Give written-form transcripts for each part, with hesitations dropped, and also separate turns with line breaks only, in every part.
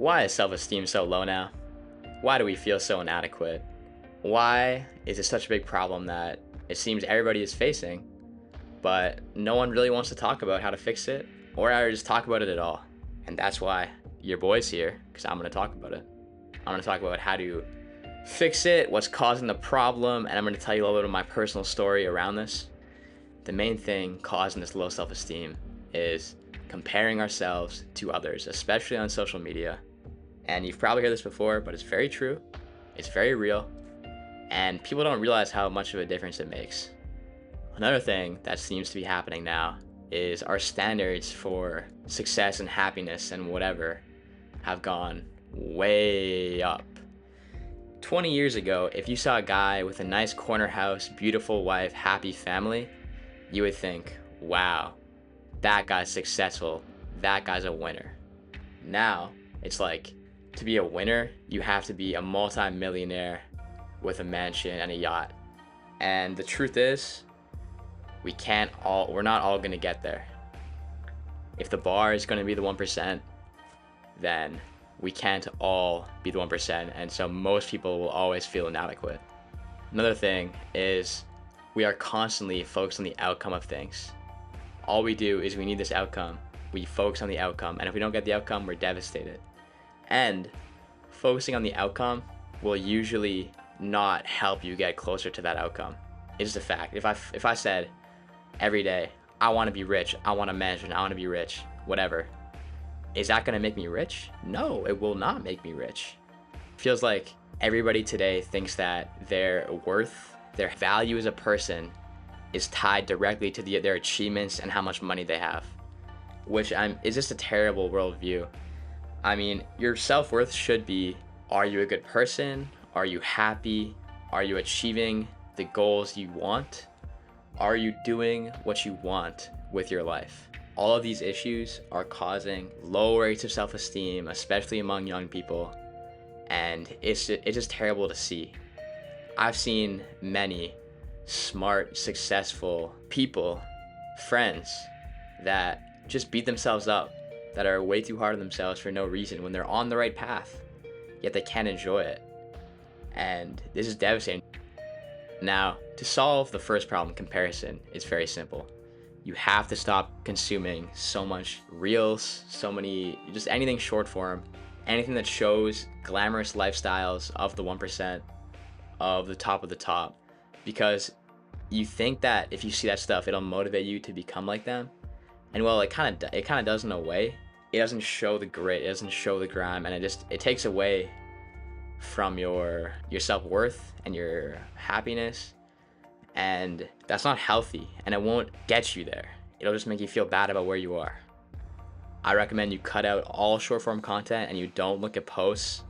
Why is self-esteem so low now? Why do we feel so inadequate? Why is it such a big problem that it seems everybody is facing, but no one really wants to talk about how to fix it or how to just talk about it at all? And that's why your boy's here, because I'm going to talk about it. I'm going to talk about how to fix it, what's causing the problem, and I'm going to tell you a little bit of my personal story around this. The main thing causing this low self-esteem is comparing ourselves to others, especially on social media. And you've probably heard this before, but it's very true. It's very real. And people don't realize how much of a difference it makes. Another thing that seems to be happening now is our standards for success and happiness and whatever have gone way up. 20 years ago, if you saw a guy with a nice corner house, beautiful wife, happy family, you would think, wow, that guy's successful, that guy's a winner. Now, it's like, to be a winner, you have to be a multi-millionaire with a mansion and a yacht. And the truth is, we're not all gonna get there. If the bar is gonna be the 1%, then we can't all be the 1%, and so most people will always feel inadequate. Another thing is we are constantly focused on the outcome of things. All we do is we need this outcome. We focus on the outcome, and if we don't get the outcome, we're devastated. And focusing on the outcome will usually not help you get closer to that outcome. It's just a fact. If I said every day, I want to be rich, I want a mansion, I want to be rich, whatever, is that going to make me rich? No, it will not make me rich. Feels like everybody today thinks that their worth, their value as a person is tied directly to their achievements and how much money they have, which is just a terrible worldview. I mean, your self-worth should be, are you a good person? Are you happy? Are you achieving the goals you want? Are you doing what you want with your life? All of these issues are causing low rates of self-esteem, especially among young people, and it's just terrible to see. I've seen many smart, successful people, friends, that just beat themselves up, that are way too hard on themselves for no reason when they're on the right path, yet they can't enjoy it. And this is devastating. Now, to solve the first problem, comparison, it's very simple. You have to stop consuming so much reels, just anything short form, anything that shows glamorous lifestyles of the 1%, of the top, because you think that if you see that stuff, it'll motivate you to become like them. And well, it kind of does in a way. It doesn't show the grit, it doesn't show the grime, and it takes away from your self-worth and your happiness. And that's not healthy, and it won't get you there. It'll just make you feel bad about where you are. I recommend you cut out all short form content and you don't look at posts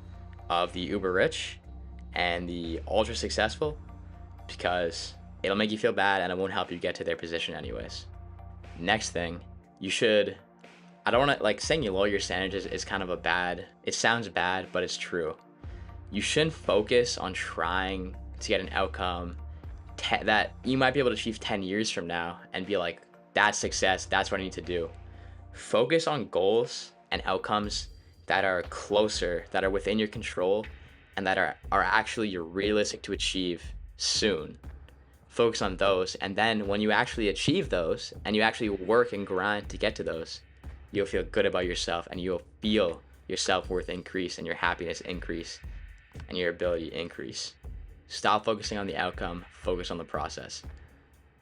of the uber rich and the ultra successful, because it'll make you feel bad and it won't help you get to their position anyways. Next thing, I don't want to, like, saying you lower your standards is kind of it sounds bad, but it's true. You shouldn't focus on trying to get an outcome that you might be able to achieve 10 years from now and be like, that's success, that's what I need to do. Focus on goals and outcomes that are closer, that are within your control, and that are actually realistic to achieve soon. Focus on those, and then when you actually achieve those and you actually work and grind to get to those, you'll feel good about yourself, and you'll feel your self-worth increase and your happiness increase and your ability increase. Stop focusing on the outcome, focus on the process.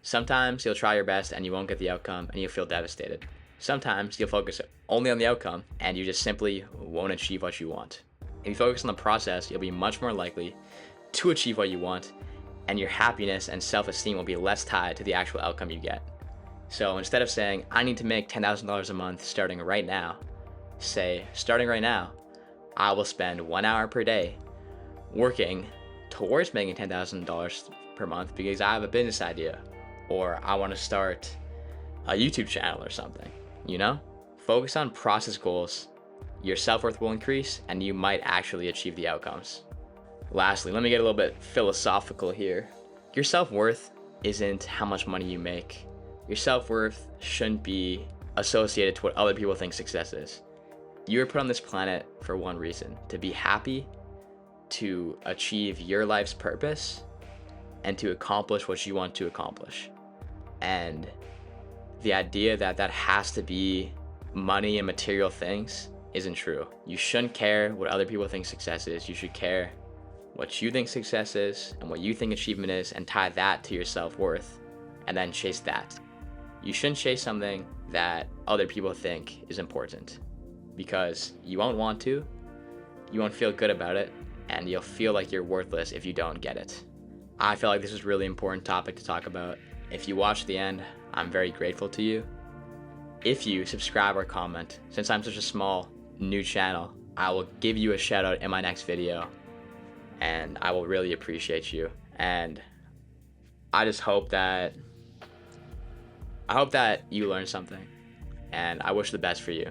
Sometimes you'll try your best and you won't get the outcome and you'll feel devastated. Sometimes you'll focus only on the outcome and you just simply won't achieve what you want. If you focus on the process, you'll be much more likely to achieve what you want, and your happiness and self-esteem will be less tied to the actual outcome you get. So instead of saying, I need to make $10,000 a month starting right now, say, starting right now, I will spend 1 hour per day working towards making $10,000 per month because I have a business idea, or I want to start a YouTube channel or something, Focus on process goals, your self-worth will increase, and you might actually achieve the outcomes. Lastly, let me get a little bit philosophical here. Your self-worth isn't how much money you make. Your self-worth shouldn't be associated to what other people think success is. You were put on this planet for one reason: to be happy, to achieve your life's purpose, and to accomplish what you want to accomplish. And the idea that that has to be money and material things isn't true. You shouldn't care what other people think success is. You should care what you think success is and what you think achievement is, and tie that to your self-worth, and then chase that. You shouldn't chase something that other people think is important, because you won't want to, you won't feel good about it, and you'll feel like you're worthless if you don't get it. I feel like this is a really important topic to talk about. If you watch the end, I'm very grateful to you. If you subscribe or comment, since I'm such a small new channel, I will give you a shout out in my next video, and I will really appreciate you. And I just hope that you learn something, and I wish the best for you.